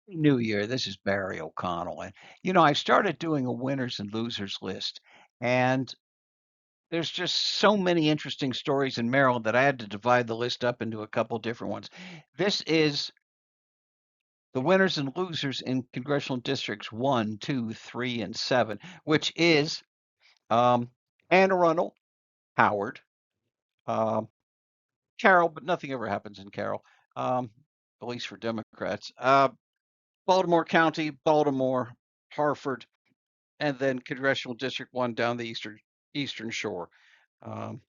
New Year. This is Barry O'Connell. And, I started doing a winners and losers list, and there's just so many interesting stories in Maryland that I had to divide the list up into a couple different ones. This is the winners and losers in congressional districts 1, 2, 3, and 7, which is um, Anne Arundel, Howard, um, Carroll, but nothing ever happens in Carroll, um, at least for Democrats. Baltimore County, Baltimore, Harford, and then Congressional District 1 down the Eastern Shore. Um,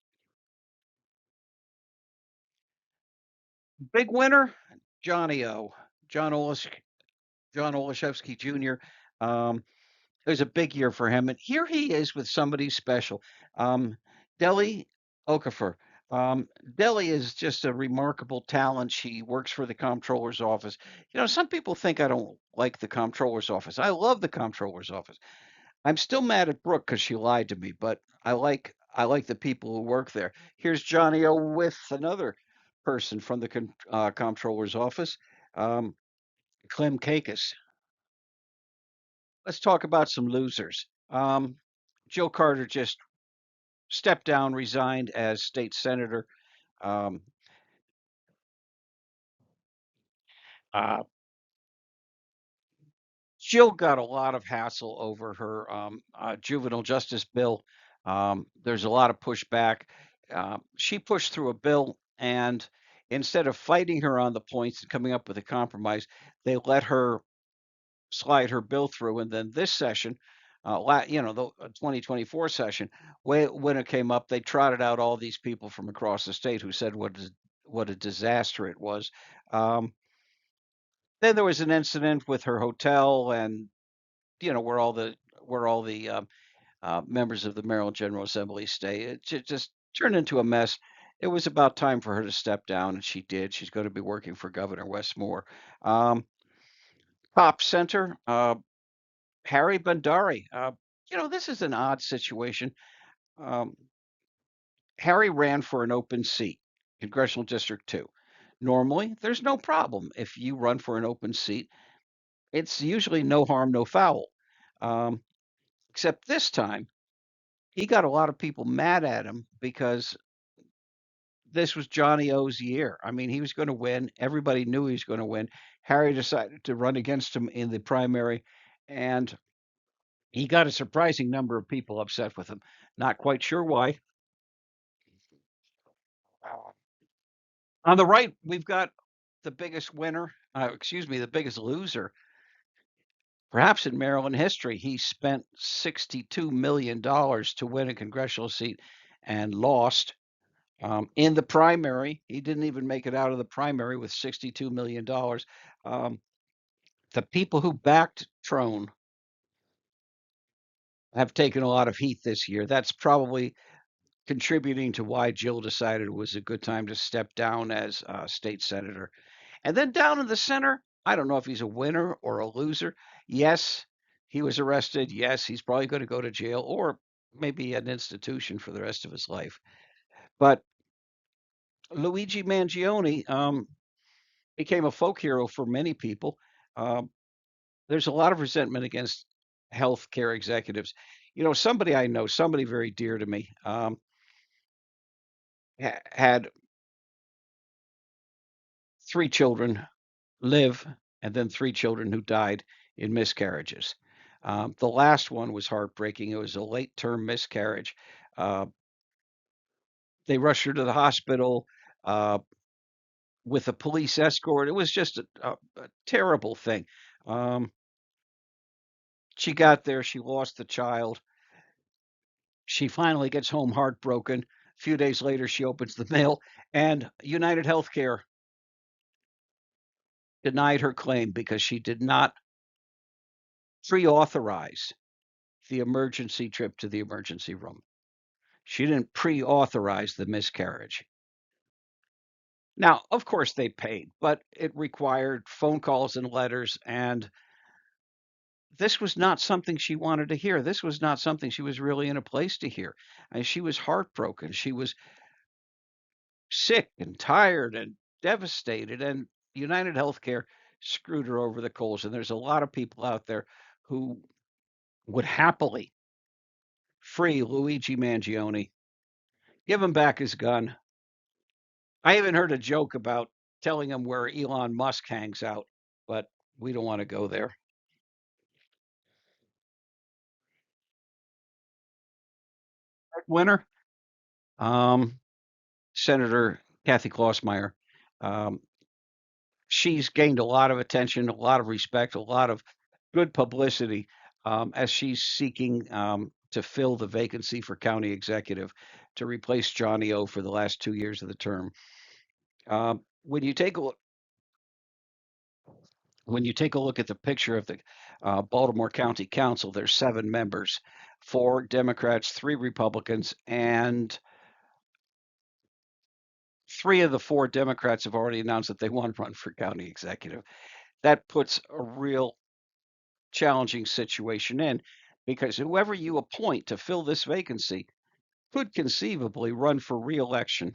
Big winner, Johnny O. John Olish, John Olszewski Jr. It was a big year for him, and here he is with somebody special, Deli Okafor. Deli is just a remarkable talent. She works for the comptroller's office. Some people think I don't like the comptroller's office. I love the comptroller's office. I'm still mad at Brooke because she lied to me, but I like the people who work there. Here's Johnny O with another person from the comptroller's office, um, Clem Kakis. Let's talk about some losers. Joe Carter just stepped down, resigned as state senator. Um, uh, Jill got a lot of hassle over her juvenile justice bill. There's a lot of pushback. She pushed through a bill, and instead of fighting her on the points and coming up with a compromise, they let her slide her bill through. And then this session, the 2024 session, when it came up, they trotted out all these people from across the state who said what a disaster it was. Um, then there was an incident with her hotel, and where all the members of the Maryland General Assembly stay. It just turned into a mess. It was about time for her to step down, and she did. She's going to be working for Governor Westmore. Um, Top center, Harry Bandari. This is an odd situation. Um, Harry ran for an open seat, Congressional District 2. Normally, there's no problem if you run for an open seat. It's usually no harm, no foul. Um, except this time, he got a lot of people mad at him because this was Johnny O's year. I mean, he was going to win. Everybody knew he was going to win. Harry decided to run against him in the primary, and he got a surprising number of people upset with him. Not quite sure why. On the right, we've got the biggest winner, excuse me, the biggest loser, perhaps in Maryland history. He spent $62 million to win a congressional seat and lost. In the primary, he didn't even make it out of the primary with $62 million. The people who backed Trone have taken a lot of heat this year. That's probably contributing to why Jill decided it was a good time to step down as state senator. And then down in the center, I don't know if he's a winner or a loser. Yes, he was arrested. Yes, he's probably going to go to jail or maybe an institution for the rest of his life. But Luigi Mangione became a folk hero for many people. Um, there's a lot of resentment against healthcare executives. Somebody I know, somebody very dear to me, had three children live and then three children who died in miscarriages. The last one was heartbreaking. It was a late term miscarriage. Uh, they rushed her to the hospital uh, with a police escort. It was just a terrible thing. Um, she got there, she lost the child. She finally gets home heartbroken. A few days later, she opens the mail, and United Healthcare denied her claim because she did not pre authorize the emergency trip to the emergency room. She didn't pre authorize the miscarriage. Now, of course, they paid, but it required phone calls and letters. And this was not something she wanted to hear. This was not something she was really in a place to hear. And she was heartbroken. She was sick and tired and devastated. And United Healthcare screwed her over the coals. And there's a lot of people out there who would happily free Luigi Mangione, give him back his gun. I even heard a joke about telling him where Elon Musk hangs out, but we don't want to go there. Winner, um, Senator Kathy Klossmeyer. Um, she's gained a lot of attention, a lot of respect, a lot of good publicity as she's seeking to fill the vacancy for county executive to replace Johnny O for the last 2 years of the term. When you take a look, when you take a look at the picture of the Baltimore County Council, there's 7 members, 4 Democrats, 3 Republicans, and 3 of the 4 Democrats have already announced that they want to run for county executive. That puts a real challenging situation in because whoever you appoint to fill this vacancy could conceivably run for reelection.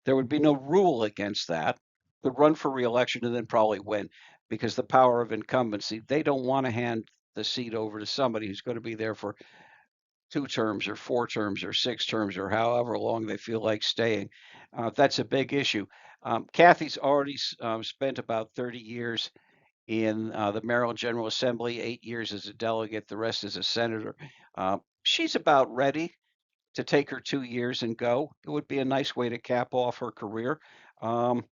There would be no rule against that. Could run for reelection and then probably win because the power of incumbency, they don't want to hand the seat over to somebody who's going to be there for 2 terms or 4 terms or 6 terms or however long they feel like staying. That's a big issue. Kathy's already spent about 30 years in the Maryland General Assembly, 8 years as a delegate, the rest as a senator. She's about ready to take her 2 years and go. It would be a nice way to cap off her career. Um,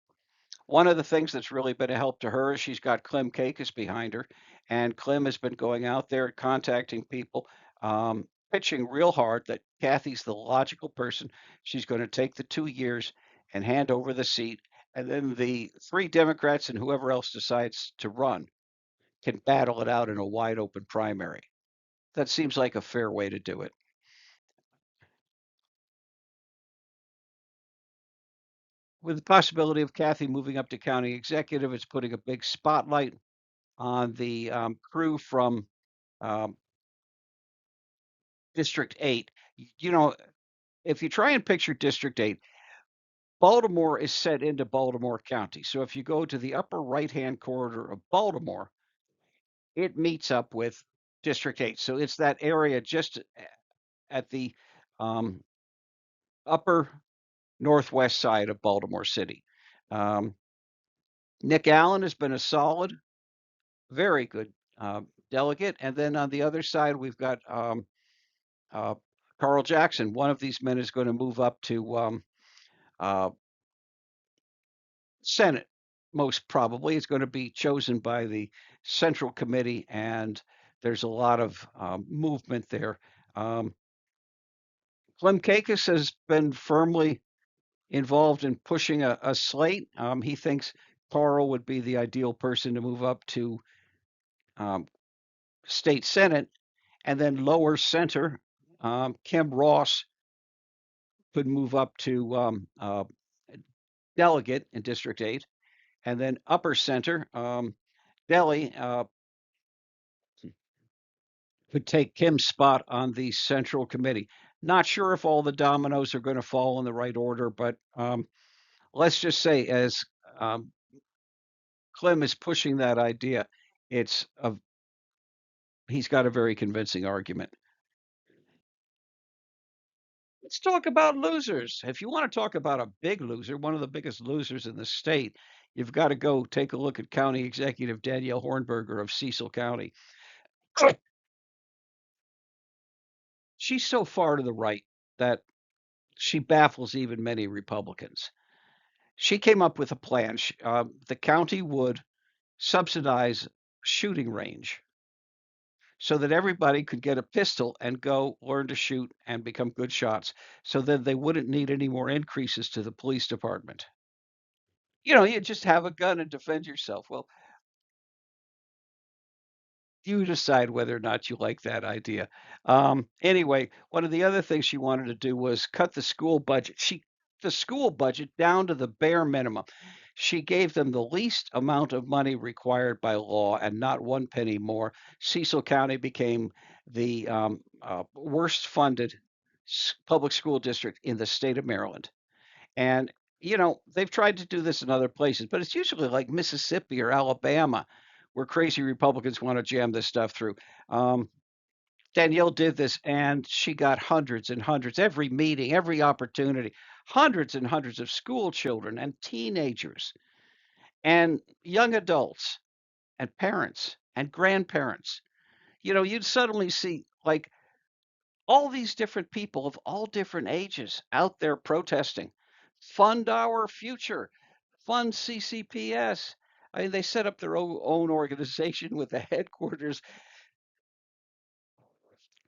One of the things that's really been a help to her is she's got Clem Kakis behind her, and Clem has been going out there contacting people, pitching real hard that Kathy's the logical person. She's going to take the 2 years and hand over the seat, and then the 3 Democrats and whoever else decides to run can battle it out in a wide open primary. That seems like a fair way to do it. With the possibility of Kathy moving up to county executive, it's putting a big spotlight on the crew from um, District 8. You know, if you try and picture District 8, Baltimore is set into Baltimore County. So if you go to the upper right-hand corridor of Baltimore, it meets up with District 8. So it's that area just at the um, upper northwest side of Baltimore City. Um, Nick Allen has been a solid, very good delegate. And then on the other side, we've got uh, Carl Jackson. One of these men is going to move up to uh, Senate, most probably. It's going to be chosen by the Central Committee, and there's a lot of movement there. Um, Clem Kakis has been firmly involved in pushing a slate. He thinks Carl would be the ideal person to move up to um, state senate, and then lower center. Kim Ross could move up to delegate in District 8, and then upper center. Delhi could take Kim's spot on the Central Committee. Not sure if all the dominoes are going to fall in the right order, but let's just say as um, Clem is pushing that idea, it's a he's got a very convincing argument. Let's talk about losers. If you want to talk about a big loser, one of the biggest losers in the state, you've got to go take a look at County Executive Danielle Hornberger of Cecil County. She's so far to the right that she baffles even many Republicans. She came up with a plan. The county would subsidize a shooting range so that everybody could get a pistol and go learn to shoot and become good shots so that they wouldn't need any more increases to the police department. You just have a gun and defend yourself. Well, you decide whether or not you like that idea. Anyway, one of the other things she wanted to do was cut the school budget. The school budget down to the bare minimum. She gave them the least amount of money required by law and not one penny more. Cecil County became the worst funded public school district in the state of Maryland. And they've tried to do this in other places, but it's usually like Mississippi or Alabama where crazy Republicans want to jam this stuff through. Um, Danielle did this, and she got hundreds and hundreds, every meeting, every opportunity, hundreds and hundreds of school children and teenagers and young adults and parents and grandparents. You'd suddenly see like all these different people of all different ages out there protesting. Fund our future, fund CCPS. I mean, they set up their own organization with the headquarters.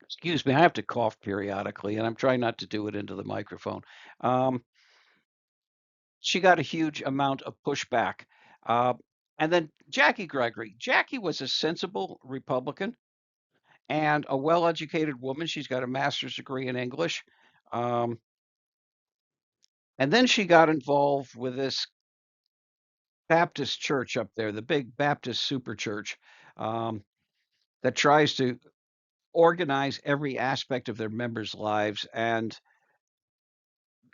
Excuse me, I have to cough periodically, and I'm trying not to do it into the microphone. Um, she got a huge amount of pushback. Uh, and then Jackie Gregory. Jackie was a sensible Republican and a well educated woman. She's got a master's degree in English. Um, and then she got involved with this Baptist church up there, the big Baptist super church um, that tries to organize every aspect of their members' lives and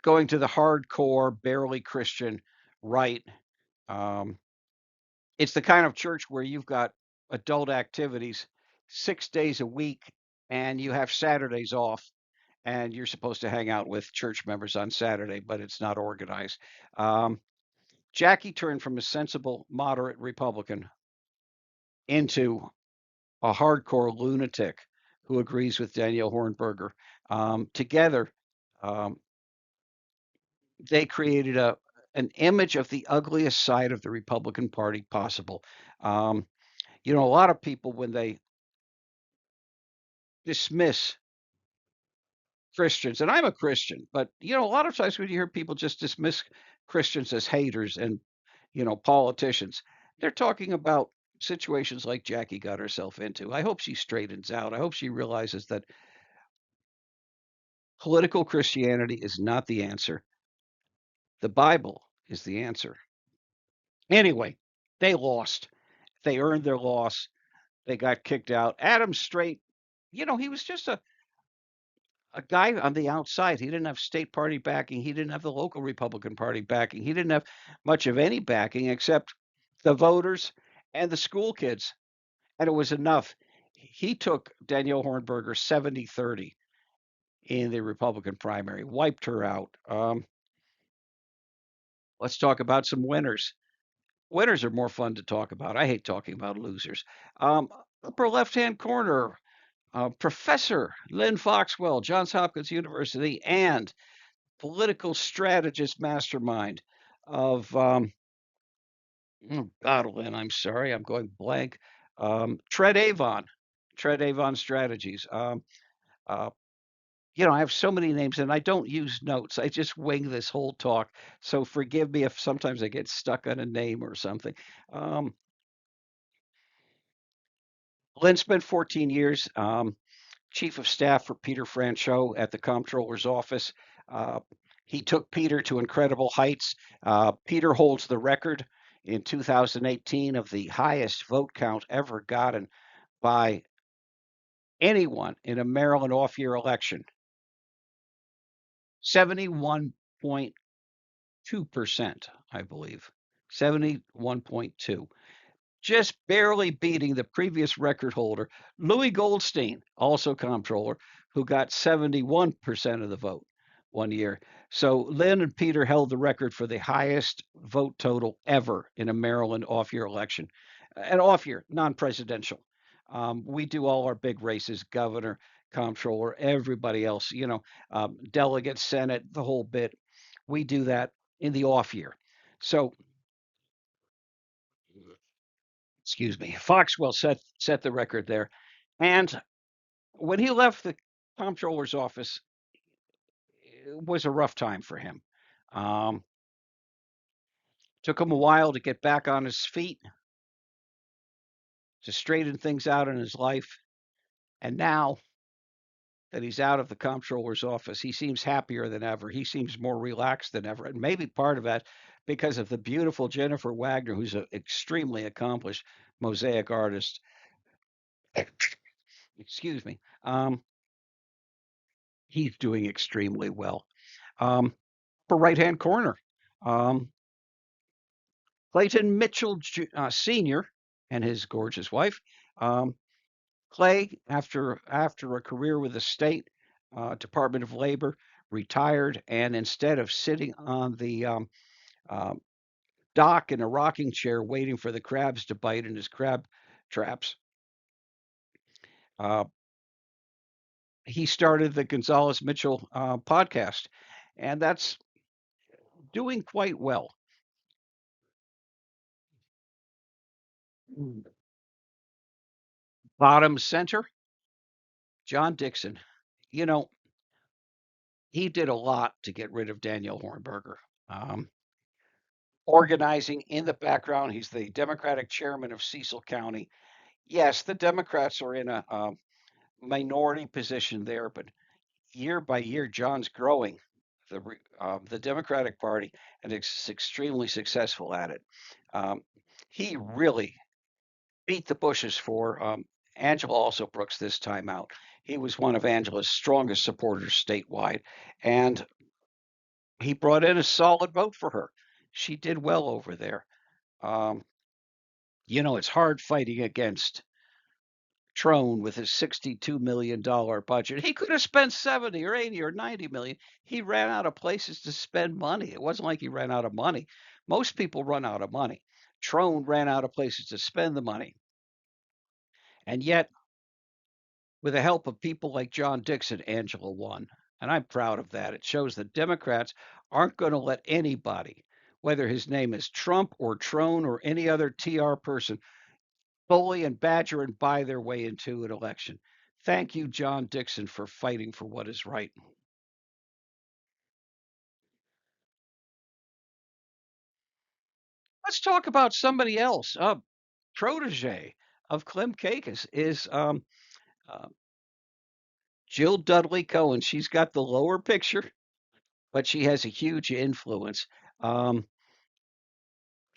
going to the hardcore, barely Christian right. Um, it's the kind of church where you've got adult activities 6 days a week and you have Saturdays off and you're supposed to hang out with church members on Saturday, but it's not organized. Um, Jackie turned from a sensible, moderate Republican into a hardcore lunatic who agrees with Danielle Hornberger. Together, um, they created an image of the ugliest side of the Republican Party possible. Um, a lot of people, when they dismiss Christians, and I'm a Christian, but a lot of times when you hear people just dismiss Christians as haters and politicians, they're talking about situations like Jackie got herself into. I hope she straightens out. I hope she realizes that political Christianity is not the answer. The Bible is the answer. Anyway, they lost. They earned their loss. They got kicked out. Adam Straight, he was just a guy on the outside. He didn't have state party backing. He didn't have the local Republican Party backing. He didn't have much of any backing except the voters and the school kids. And it was enough. He took Danielle Hornberger 70-30 in the Republican primary, wiped her out. Let's talk about some winners. Winners are more fun to talk about. I hate talking about losers. Um, Upper left-hand corner, Professor Lynn Foxwell, Johns Hopkins University, and political strategist mastermind of, oh God, Lynn, I'm sorry, I'm going blank. Tread Avon, Tread Avon Strategies. Uh, I have so many names and I don't use notes. I just wing this whole talk. So forgive me if sometimes I get stuck on a name or something. Um, Lynn spent 14 years chief of staff for Peter Franchot at the comptroller's office. Uh, he took Peter to incredible heights. Peter holds the record in 2018 of the highest vote count ever gotten by anyone in a Maryland off year election, 71.2%, I believe. 71.2, just barely beating the previous record holder, Louis Goldstein, also comptroller, who got 71% of the vote one year. So Lynn and Peter held the record for the highest vote total ever in a Maryland off year election. An off year, non presidential. We do all our big races, governor, comptroller, everybody else, delegate, Senate, the whole bit. We do that in the off year. So excuse me, Foxwell set the record there. And when he left the comptroller's office, it was a rough time for him. Um, Took him a while to get back on his feet, to straighten things out in his life. And now that he's out of the comptroller's office, he seems happier than ever. He seems more relaxed than ever. And maybe part of that because of the beautiful Jennifer Wagner, who's an extremely accomplished mosaic artist. Excuse me. He's doing extremely well. Um, for right hand corner. Um, Clayton Mitchell Sr. and his gorgeous wife. Um, Clay, after a career with the state Department of Labor, retired, and instead of sitting on the um, dock in a rocking chair waiting for the crabs to bite in his crab traps, uh, he started the Gonzalez Mitchell podcast, and that's doing quite well. Bottom center, John Dixon. You know, he did a lot to get rid of Daniel Hornberger. Um, Organizing in the background, he's the Democratic chairman of Cecil County. Yes, the Democrats are in a minority position there, but year by year, John's growing the Democratic Party, and is extremely successful at it. Um, he really beat the Bushes for Angela also Brooks this time out. He was one of Angela's strongest supporters statewide, and he brought in a solid vote for her. She did well over there. Um, it's hard fighting against Trone with his $62 million budget. He could have spent 70 or 80 or 90 million. He ran out of places to spend money. It wasn't like he ran out of money. Most people run out of money. Trone ran out of places to spend the money. And yet, with the help of people like John Dixon, Angela won. And I'm proud of that. It shows that Democrats aren't going to let anybody, whether his name is Trump or Trone or any other TR person, bully and badger and buy their way into an election. Thank you, John Dixon, for fighting for what is right. Let's talk about somebody else. Protege of Clem Cakis is uh, Jill Dudley Cohen. She's got the lower picture, but she has a huge influence. Um,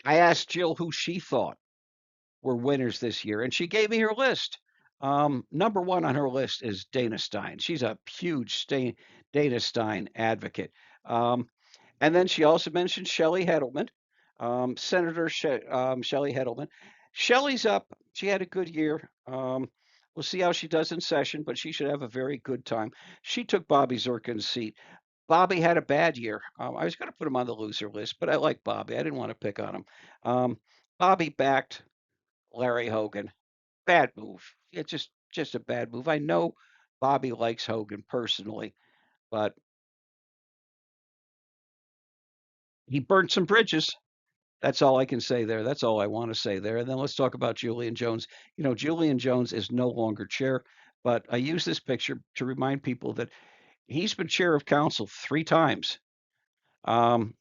I asked Jill who she thought were winners this year, and she gave me her list. Number one on her list is Dana Stein. She's a huge Dana Stein advocate. Um, And then she also mentioned Shelley Heddleman, Senator Shelley Heddleman. Shelley's up. She had a good year. We'll see how she does in session, but she should have a very good time. She took Bobby Zirkin's seat. Bobby had a bad year. I was going to put him on the loser list, but I like Bobby. I didn't want to pick on him. Bobby backed Larry Hogan. Bad move. It's just a bad move. I know Bobby likes Hogan personally, but he burnt some bridges. That's all I can say there. That's all I want to say there. And then let's talk about Julian Jones. Julian Jones is no longer chair, but I use this picture to remind people that he's been chair of council 3 times. Um,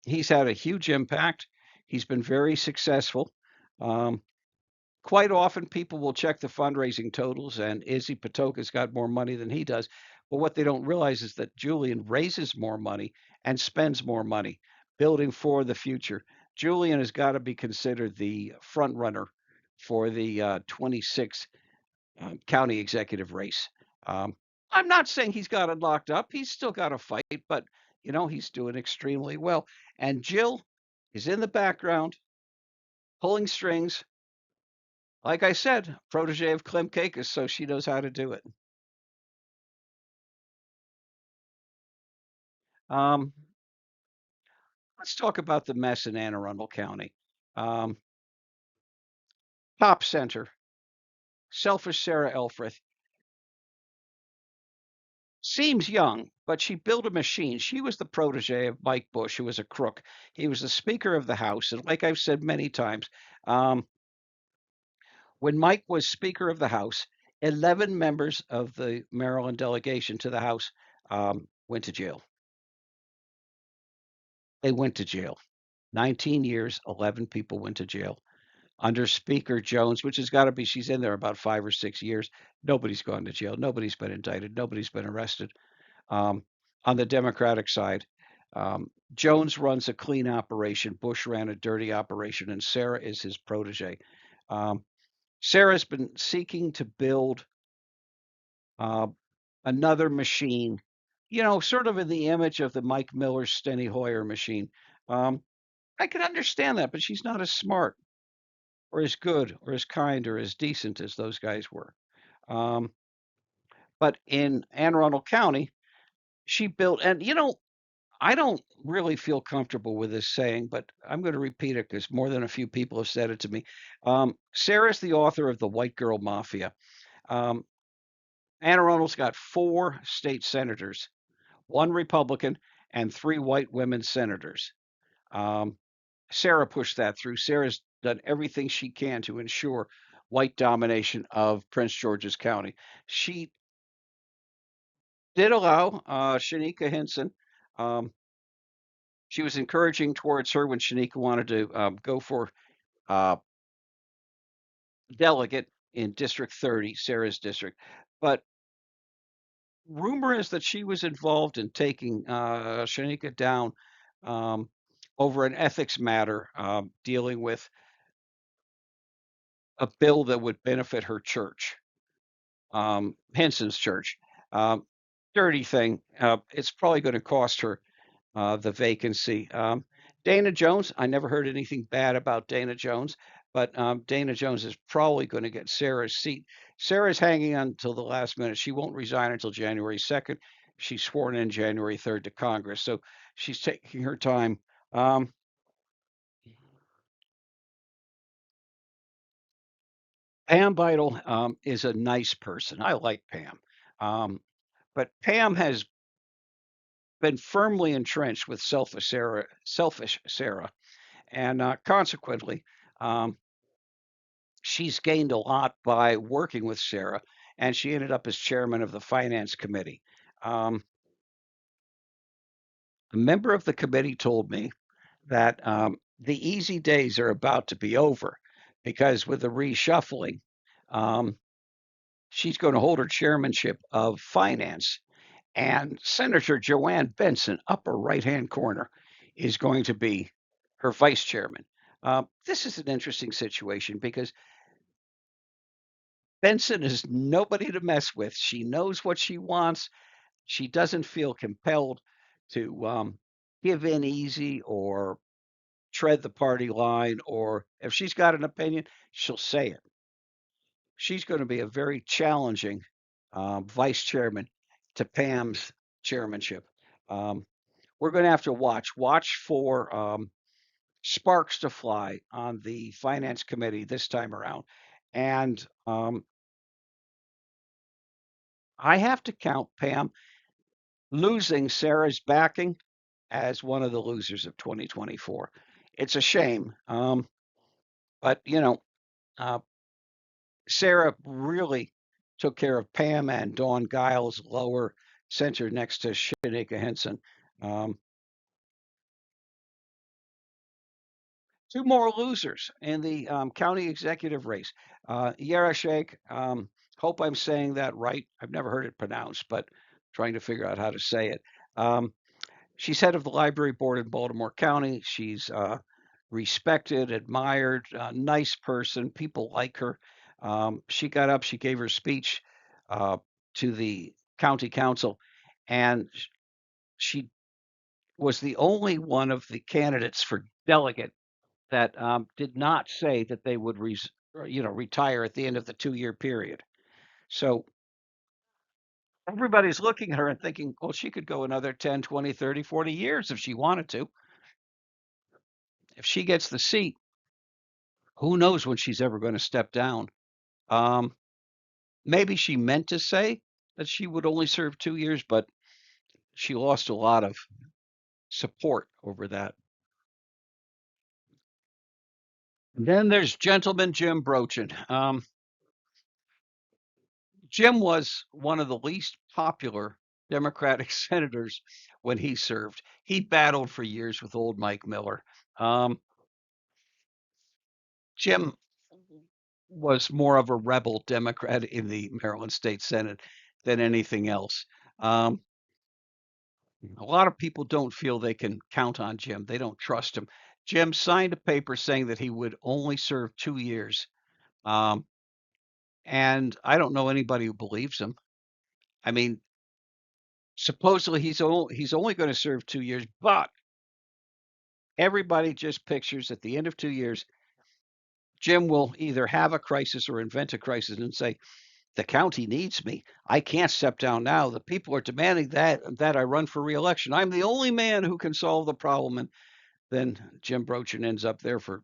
he's had a huge impact. He's been very successful. Um, Quite often, people will check the fundraising totals, and Izzy Patoka's got more money than he does. But what they don't realize is that Julian raises more money and spends more money building for the future. Julian has got to be considered the front runner for the 26 county executive race. Um, I'm not saying he's got it locked up. He's still got to fight, but he's doing extremely well. And Jill is in the background pulling strings, like I said, protege of Clem Cakis, so she knows how to do it. Um, let's talk about the mess in Anne Arundel County. Um, Top center, selfish Sarah Elfreth, seems young, but she built a machine. She was the protege of Mike Bush, who was a crook. He was the Speaker of the House, and like I've said many times, when Mike was Speaker of the House, 11 members of the Maryland delegation to the House went to jail. They went to jail. 19 years, 11 people went to jail. Under Speaker Jones, which has got to be, she's in there about 5 or 6 years. Nobody's gone to jail. Nobody's been indicted. Nobody's been arrested. Um, on the Democratic side, Jones runs a clean operation. Bush ran a dirty operation, and Sarah is his protege. Um, Sarah's been seeking to build uh, another machine sort of in the image of the Mike Miller, Steny Hoyer machine. Um, I could understand that, but she's not as smart or as good or as kind or as decent as those guys were. Um, but in Anne Arundel County, she built, and I don't really feel comfortable with this saying, but I'm going to repeat it because more than a few people have said it to me. Sarah's the author of The White Girl Mafia. Um, Anne Arundel's got four state senators, one Republican, and three white women senators. Um, Sarah pushed that through. Sarah's done everything she can to ensure white domination of Prince George's County. She did allow Shanika Hinson. Um, she was encouraging towards her when Shanika wanted to go for uh, delegate in District 30, Sarah's district. But rumor is that she was involved in taking Shanika down um, over an ethics matter dealing with a bill that would benefit her church, Henson's church. Um, Dirty thing. It's probably going to cost her the vacancy. Dana Jones, I never heard anything bad about Dana Jones, but Dana Jones is probably going to get Sarah's seat. Sarah's hanging on until the last minute. She won't resign until January 2nd. She's sworn in January 3rd to Congress, so she's taking her time. Um, Pam Vital is a nice person. I like Pam. Um, but Pam has been firmly entrenched with selfish Sarah, and consequently, um, she's gained a lot by working with Sarah, and she ended up as chairman of the finance committee. Um, a member of the committee told me that the easy days are about to be over because with the reshuffling, um, she's going to hold her chairmanship of finance, and Senator Joanne Benson, upper right hand corner, is going to be her vice chairman. This is an interesting situation because Benson is nobody to mess with. She knows what she wants. She doesn't feel compelled to give in easy or tread the party line, or if she's got an opinion, she'll say it. She's going to be a very challenging vice chairman to Pam's chairmanship. Um, we're going to have to watch for sparks to fly on the finance committee this time around, and I have to count Pam losing Sarah's backing as one of the losers of 2024. It's a shame, but uh, Sarah really took care of Pam and Dawn Giles lower center next to Shanika Henson. Um, Two more losers in the county executive race. Yara Sheikh, hope I'm saying that right. I've never heard it pronounced, but trying to figure out how to say it. Um, She's head of the library board in Baltimore County. She's respected, admired, nice person. People like her. She got up, she gave her speech uh, to the county council, and she was the only one of the candidates for delegate that did not say that they would, retire at the end of the 2-year period. So everybody's looking at her and thinking, well, she could go another 10, 20, 30, 40 years if she wanted to. If she gets the seat, who knows when she's ever going to step down? Um, Maybe she meant to say that she would only serve 2 years, but she lost a lot of support over that. Then there's Gentleman Jim Brochin. Jim was one of the least popular Democratic senators when he served. He battled for years with old Mike Miller. Um, Jim was more of a rebel Democrat in the Maryland State Senate than anything else. Um, a lot of people don't feel they can count on Jim. They don't trust him. Jim signed a paper saying that he would only serve 2 years. Um, and I don't know anybody who believes him. I mean, Supposedly he's only going to serve 2 years, but everybody just pictures at the end of 2 years, Jim will either have a crisis or invent a crisis and say, "The county needs me. I can't step down now. The people are demanding that I run for reelection. I'm the only man who can solve the problem." And then Jim Brochin ends up there for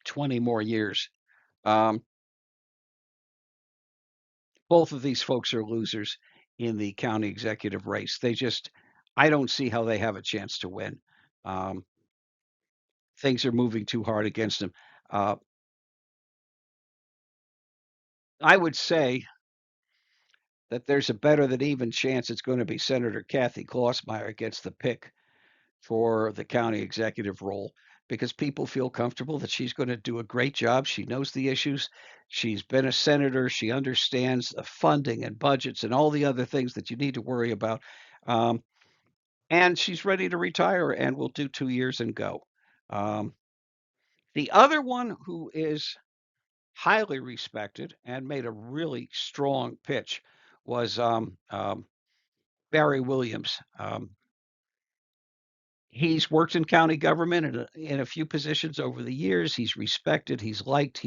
20 more years. Um, both of these folks are losers in the county executive race. I don't see how they have a chance to win. Um, things are moving too hard against them. Uh, I would say that there's a better than even chance it's going to be Senator Kathy Klossmeyer gets the pick for the county executive role because people feel comfortable that she's going to do a great job. She knows the issues. She's been a senator. She understands the funding and budgets and all the other things that you need to worry about. Um, and she's ready to retire and will do 2 years and go. Um, the other one who is highly respected and made a really strong pitch was Barry Williams. He's worked in county government in a few positions over the years. He's respected. He's liked.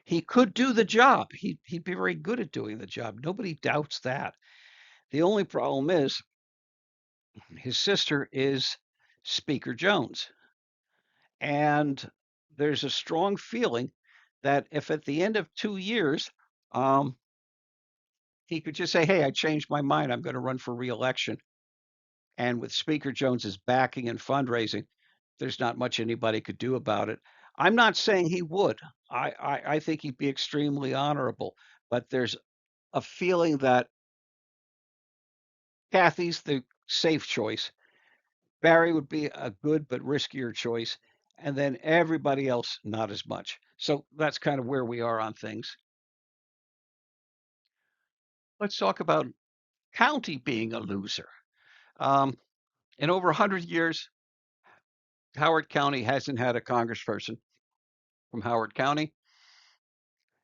He could do the job. He'd be very good at doing the job. Nobody doubts that. The only problem is his sister is Speaker Jones, and there's a strong feeling that if at the end of 2 years um, he could just say, "Hey, I changed my mind. I'm going to run for reelection," and with Speaker Jones's backing and fundraising, there's not much anybody could do about it. I'm not saying he would. I think he'd be extremely honorable, but there's a feeling that Kathy's the safe choice. Barry would be a good but riskier choice, and then everybody else not as much. So that's kind of where we are on things. Let's talk about county being a loser. Um, in over 100 years, Howard County hasn't had a congressperson from Howard County.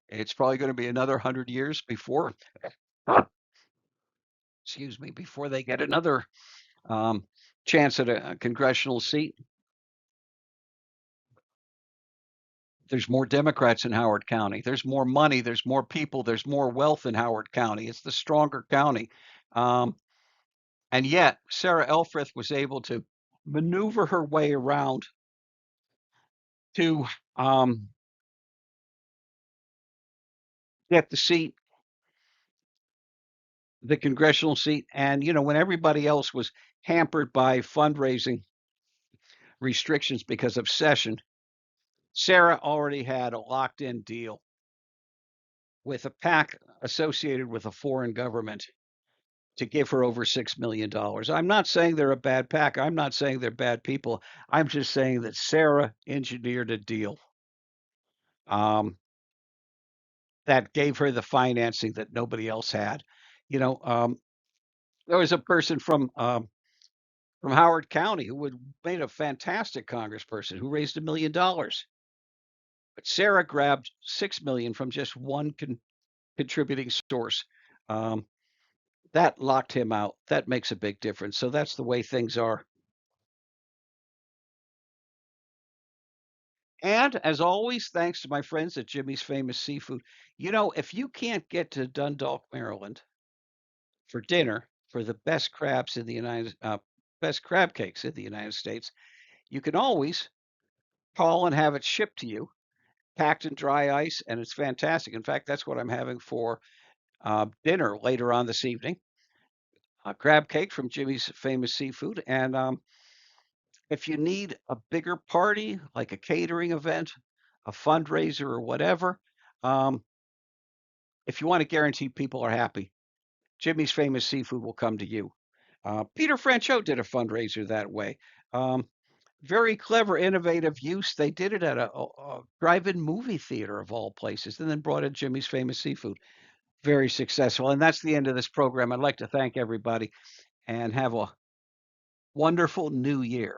It's probably going to be another 100 years before, excuse me, before they get another um, chance at a congressional seat. There's more Democrats in Howard County. There's more money. There's more people. There's more wealth in Howard County. It's the stronger county. Um, and yet, Sarah Elfreth was able to maneuver her way around to get the seat, the congressional seat. And, when everybody else was hampered by fundraising restrictions because of session, Sarah already had a locked in deal with a PAC associated with a foreign government to give her over $6 million. I'm not saying they're a bad PAC. I'm not saying they're bad people. I'm just saying that Sarah engineered a deal um, that gave her the financing that nobody else had. You know, um, there was a person from Howard County who would made a fantastic congressperson who raised $1 million, but Sarah grabbed 6 million from just one contributing source. Um, that locked him out. That makes a big difference. So that's the way things are. And as always, thanks to my friends at Jimmy's Famous Seafood. If you can't get to Dundalk, Maryland for dinner for the best crabs in the best crab cakes in the United States, you can always call and have it shipped to you, packed in dry ice, and it's fantastic. In fact, that's what I'm having for dinner later on this evening. A crab cake from Jimmy's Famous Seafood, and if you need a bigger party, like a catering event, a fundraiser, or whatever, um, if you want to guarantee people are happy, Jimmy's Famous Seafood will come to you. Peter Franchot did a fundraiser that way. Um, very clever, innovative use. They did it at a drive-in movie theater of all places, and then brought in Jimmy's Famous Seafood. Very successful. And that's the end of this program. I'd like to thank everybody and have a wonderful new year.